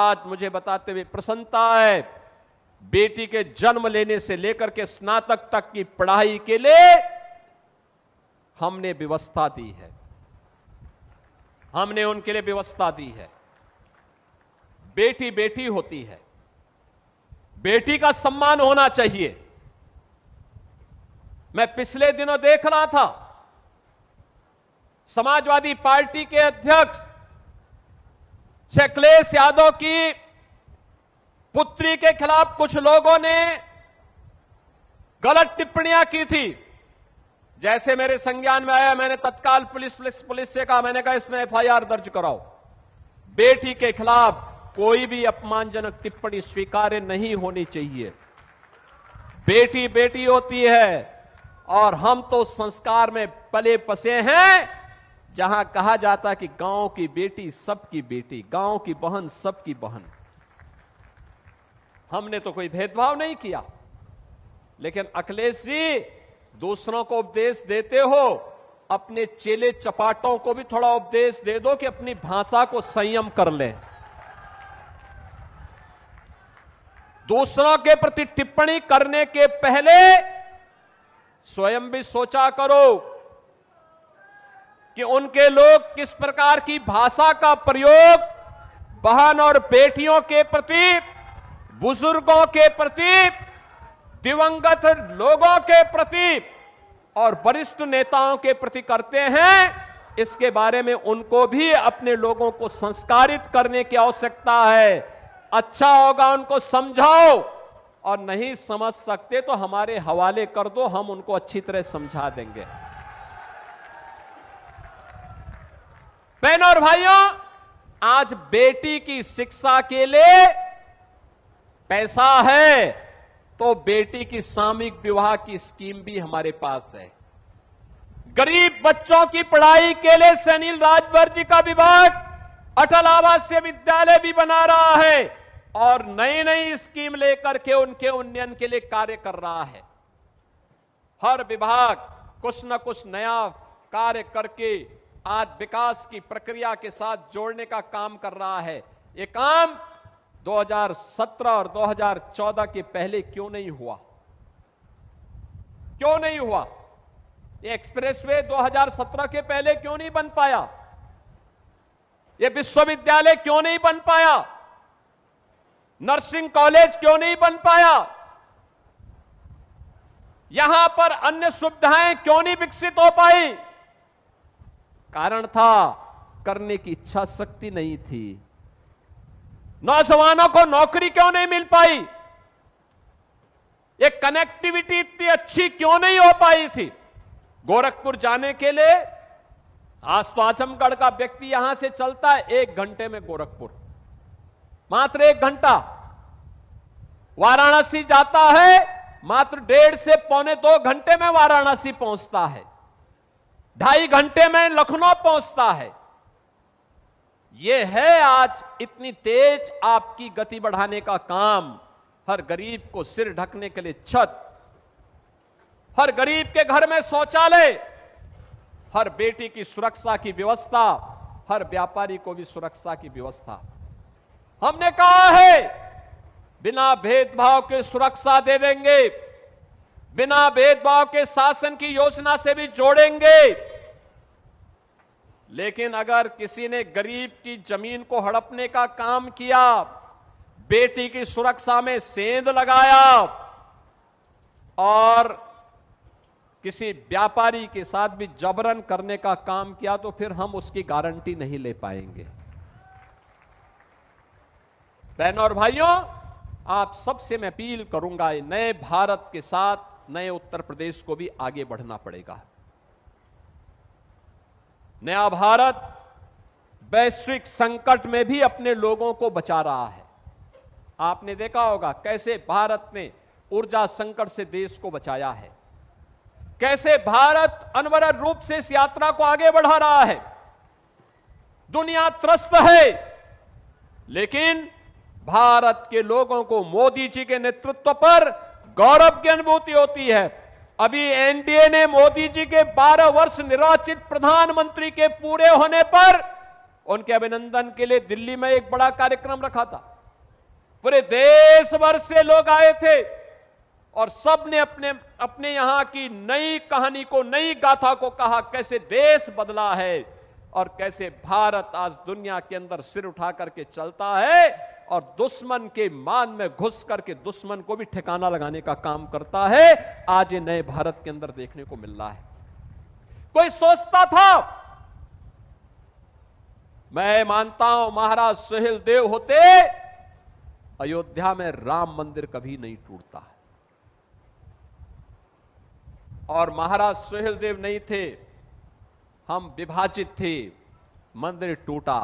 आज मुझे बताते हुए प्रसन्नता है, बेटी के जन्म लेने से लेकर के स्नातक तक की पढ़ाई के लिए हमने व्यवस्था दी है, हमने उनके लिए व्यवस्था दी है। बेटी बेटी होती है, बेटी का सम्मान होना चाहिए। मैं पिछले दिनों देख रहा था, समाजवादी पार्टी के अध्यक्ष श्री अखिलेश यादव की पुत्री के खिलाफ कुछ लोगों ने गलत टिप्पणियां की थी। जैसे मेरे संज्ञान में आया, मैंने तत्काल पुलिस से कहा, मैंने कहा इसमें एफआईआर दर्ज कराओ। बेटी के खिलाफ कोई भी अपमानजनक टिप्पणी स्वीकार्य नहीं होनी चाहिए। बेटी बेटी होती है, और हम तो संस्कार में पले बसे हैं जहां कहा जाता है कि गांव की बेटी सबकी बेटी, गांव की बहन सबकी बहन। हमने तो कोई भेदभाव नहीं किया, लेकिन अखिलेश जी दूसरों को उपदेश देते हो, अपने चेले चपाटों को भी थोड़ा उपदेश दे दो कि अपनी भाषा को संयम कर लें। दूसरों के प्रति टिप्पणी करने के पहले स्वयं भी सोचा करो कि उनके लोग किस प्रकार की भाषा का प्रयोग बहन और बेटियों के प्रति, बुजुर्गों के प्रति, दिवंगत लोगों के प्रति और वरिष्ठ नेताओं के प्रति करते हैं। इसके बारे में उनको भी अपने लोगों को संस्कारित करने की आवश्यकता है। अच्छा होगा उनको समझाओ, और नहीं समझ सकते तो हमारे हवाले कर दो, हम उनको अच्छी तरह समझा देंगे। बहनों और भाइयों, आज बेटी की शिक्षा के लिए पैसा है, तो बेटी की सामूहिक विवाह की स्कीम भी हमारे पास है। गरीब बच्चों की पढ़ाई के लिए अनिल राजभर जी का विभाग अटल आवासीय विद्यालय भी बना रहा है, और नई नई स्कीम लेकर के उनके उन्नयन के लिए कार्य कर रहा है। हर विभाग कुछ न कुछ नया कार्य करके आज विकास की प्रक्रिया के साथ जोड़ने का काम कर रहा है। ये काम 2017 और 2014 के पहले क्यों नहीं हुआ? क्यों नहीं हुआ? ये एक्सप्रेसवे 2017 के पहले क्यों नहीं बन पाया? ये विश्वविद्यालय क्यों नहीं बन पाया? नर्सिंग कॉलेज क्यों नहीं बन पाया? यहां पर अन्य सुविधाएं क्यों नहीं विकसित हो पाई? कारण था, करने की इच्छा शक्ति नहीं थी। नौजवानों को नौकरी क्यों नहीं मिल पाई? ये कनेक्टिविटी इतनी अच्छी क्यों नहीं हो पाई थी? गोरखपुर जाने के लिए आज तो आजमगढ़ का व्यक्ति यहां से चलता है 1 घंटे में गोरखपुर, मात्र 1 घंटा। वाराणसी जाता है मात्र 1.5 से पौने 2 घंटे में वाराणसी पहुंचता है, 2.5 घंटे में लखनऊ पहुंचता है। यह है आज इतनी तेज आपकी गति बढ़ाने का काम। हर गरीब को सिर ढकने के लिए छत, हर गरीब के घर में शौचालय, हर बेटी की सुरक्षा की व्यवस्था, हर व्यापारी को भी सुरक्षा की व्यवस्था। हमने कहा है बिना भेदभाव के सुरक्षा दे देंगे, बिना भेदभाव के शासन की योजना से भी जोड़ेंगे। लेकिन अगर किसी ने गरीब की जमीन को हड़पने का काम किया, बेटी की सुरक्षा में सेंध लगाया और किसी व्यापारी के साथ भी जबरन करने का काम किया, तो फिर हम उसकी गारंटी नहीं ले पाएंगे। बहनों और भाइयों, आप सबसे मैं अपील करूंगा, नए भारत के साथ नए उत्तर प्रदेश को भी आगे बढ़ना पड़ेगा। नया भारत वैश्विक संकट में भी अपने लोगों को बचा रहा है। आपने देखा होगा कैसे भारत ने ऊर्जा संकट से देश को बचाया है, कैसे भारत अनवरत रूप से इस यात्रा को आगे बढ़ा रहा है। दुनिया त्रस्त है, लेकिन भारत के लोगों को मोदी जी के नेतृत्व पर गौरव की अनुभूति होती है। अभी एनडीए ने मोदी जी के 12 वर्ष निर्वाचित प्रधानमंत्री के पूरे होने पर उनके अभिनंदन के लिए दिल्ली में एक बड़ा कार्यक्रम रखा था। पूरे देश भर से लोग आए थे और सब ने अपने अपने यहां की नई कहानी को, नई गाथा को कहा, कैसे देश बदला है और कैसे भारत आज दुनिया के अंदर सिर उठा करके चलता है और दुश्मन के मान में घुस करके दुश्मन को भी ठिकाना लगाने का काम करता है। आज ये नए भारत के अंदर देखने को मिल रहा है। कोई सोचता था, मैं मानता हूं महाराज सुहेलदेव होते, अयोध्या में राम मंदिर कभी नहीं टूटता। और महाराज सुहेलदेव नहीं थे, हम विभाजित थे, मंदिर टूटा।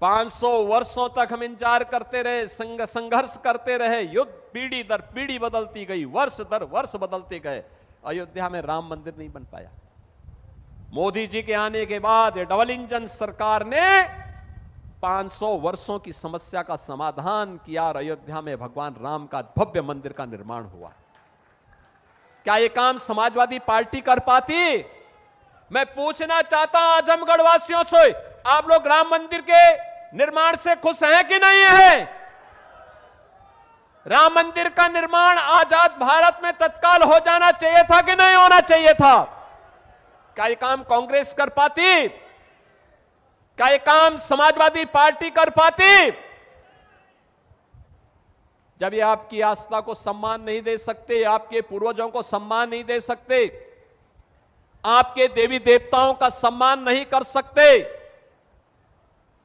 500 वर्षों तक हम इंतजार करते रहे, संघर्ष करते रहे, युद्ध पीढ़ी दर पीढ़ी बदलती गई, वर्ष दर वर्ष बदलते गए, अयोध्या में राम मंदिर नहीं बन पाया। मोदी जी के आने के बाद डबल इंजन सरकार ने 500 वर्षों की समस्या का समाधान किया और अयोध्या में भगवान राम का भव्य मंदिर का निर्माण हुआ। क्या यह काम समाजवादी पार्टी कर पाती? मैं पूछना चाहता हूं आजमगढ़ वासियों से, आप लोग राम मंदिर के निर्माण से खुश हैं कि नहीं है? राम मंदिर का निर्माण आजाद भारत में तत्काल हो जाना चाहिए था कि नहीं होना चाहिए था? क्या यह काम कांग्रेस कर पाती? क्या यह काम समाजवादी पार्टी कर पाती? जब ये आपकी आस्था को सम्मान नहीं दे सकते, आपके पूर्वजों को सम्मान नहीं दे सकते, आपके देवी देवताओं का सम्मान नहीं कर सकते,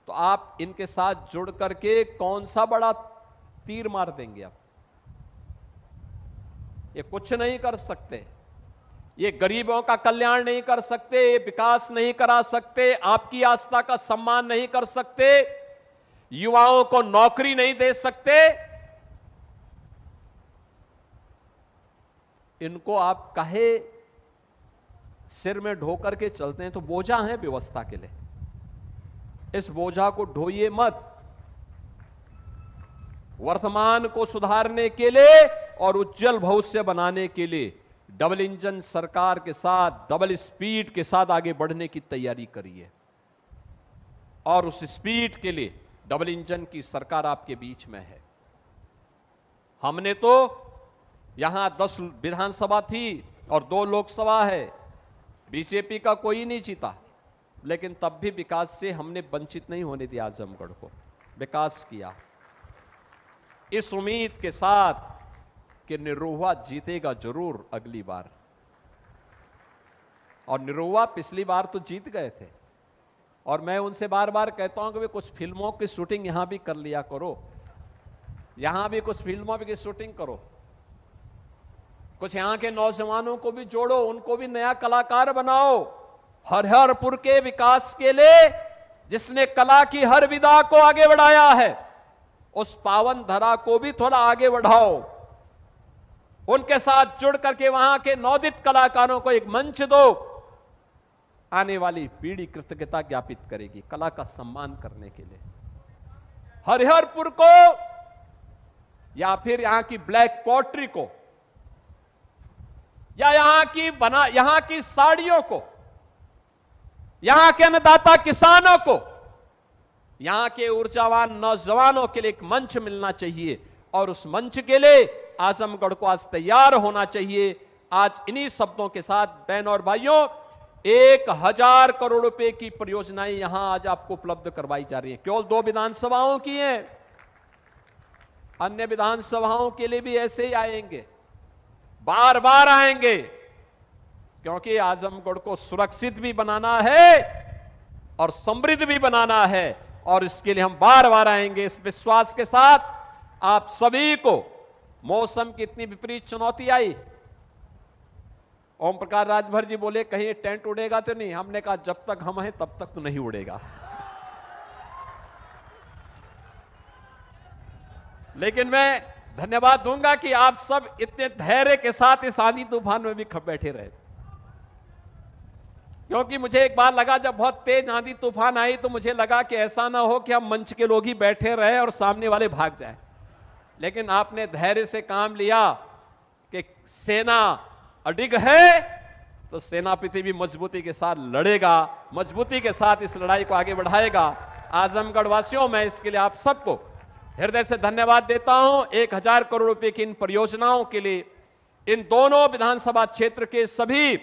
तो आप इनके साथ जुड़ करके कौन सा बड़ा तीर मार देंगे? आप ये कुछ नहीं कर सकते, ये गरीबों का कल्याण नहीं कर सकते, ये विकास नहीं करा सकते, आपकी आस्था का सम्मान नहीं कर सकते, युवाओं को नौकरी नहीं दे सकते। इनको आप कहे सिर में ढो करके चलते हैं तो बोझा है व्यवस्था के लिए। इस बोझा को ढोइए मत। वर्तमान को सुधारने के लिए और उज्जवल भविष्य बनाने के लिए डबल इंजन सरकार के साथ, डबल स्पीड के साथ आगे बढ़ने की तैयारी करिए। और उस स्पीड के लिए डबल इंजन की सरकार आपके बीच में है। हमने तो यहां 10 विधानसभा थी और 2 लोकसभा है, बीजेपी का कोई नहीं जीता, लेकिन तब भी विकास से हमने वंचित नहीं होने दिया। आजमगढ़ को विकास किया इस उम्मीद के साथ कि निरुआ जीतेगा जरूर अगली बार। और निरुआ पिछली बार तो जीत गए थे। और मैं उनसे बार बार कहता हूं कि वे कुछ फिल्मों की शूटिंग यहां भी कर लिया करो, यहां भी कुछ फिल्मों की शूटिंग करो, कुछ यहां के नौजवानों को भी जोड़ो, उनको भी नया कलाकार बनाओ। हरिहरपुर के विकास के लिए जिसने कला की हर विधा को आगे बढ़ाया है, उस पावन धरा को भी थोड़ा आगे बढ़ाओ। उनके साथ जुड़ करके वहां के नवोदित कलाकारों को एक मंच दो। आने वाली पीढ़ी कृतज्ञता ज्ञापित करेगी कला का सम्मान करने के लिए। हरिहरपुर को या फिर यहां की ब्लैक पॉटरी को या यहां की साड़ियों को, यहां के अन्नदाता किसानों को, यहां के ऊर्जावान नौजवानों के लिए एक मंच मिलना चाहिए। और उस मंच के लिए आजमगढ़ को आज तैयार होना चाहिए। आज इन्हीं शब्दों के साथ बहनों और भाइयों, 1000 करोड़ रुपए की परियोजनाएं यहां आज आपको उपलब्ध करवाई जा रही हैं। केवल 2 विधानसभाओं की हैं, अन्य विधानसभाओं के लिए भी ऐसे ही आएंगे, बार बार आएंगे, क्योंकि आजमगढ़ को सुरक्षित भी बनाना है और समृद्ध भी बनाना है। और इसके लिए हम बार बार आएंगे इस विश्वास के साथ। आप सभी को मौसम की इतनी विपरीत चुनौती आई, ओम प्रकाश राजभर जी बोले कहीं टेंट उड़ेगा तो नहीं। हमने कहा जब तक हम हैं तब तक तो नहीं उड़ेगा। लेकिन मैं धन्यवाद दूंगा कि आप सब इतने धैर्य के साथ इस आंधी तूफान में भी खप बैठे रहे। क्योंकि मुझे एक बार लगा, जब बहुत तेज आंधी तूफान आई तो मुझे लगा कि ऐसा ना हो कि हम मंच के लोग ही बैठे रहे और सामने वाले भाग जाएं। लेकिन आपने धैर्य से काम लिया कि सेना अडिग है तो सेनापति भी मजबूती के साथ लड़ेगा, मजबूती के साथ इस लड़ाई को आगे बढ़ाएगा। आजमगढ़ वासियों, मैं इसके लिए आप सबको हृदय से धन्यवाद देता हूं। 1000 करोड़ रुपए की इन परियोजनाओं के लिए इन दोनों विधानसभा क्षेत्र के सभी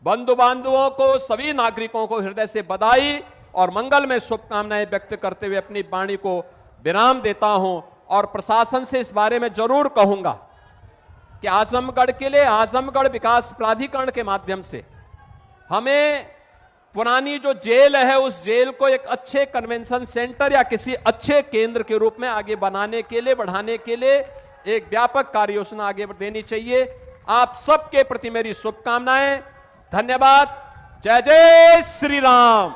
बंधु बांधवों को, सभी नागरिकों को हृदय से बधाई और मंगल में शुभकामनाएं व्यक्त करते हुए अपनी वाणी को विराम देता हूं। और प्रशासन से इस बारे में जरूर कहूंगा कि आजमगढ़ के लिए आजमगढ़ विकास प्राधिकरण के माध्यम से हमें पुरानी जो जेल है उस जेल को एक अच्छे कन्वेंशन सेंटर या किसी अच्छे केंद्र के रूप में आगे बनाने के लिए, बढ़ाने के लिए एक व्यापक कार्य योजना आगे देनी चाहिए। आप सबके प्रति मेरी शुभकामनाएं। धन्यवाद। जय जय श्री राम।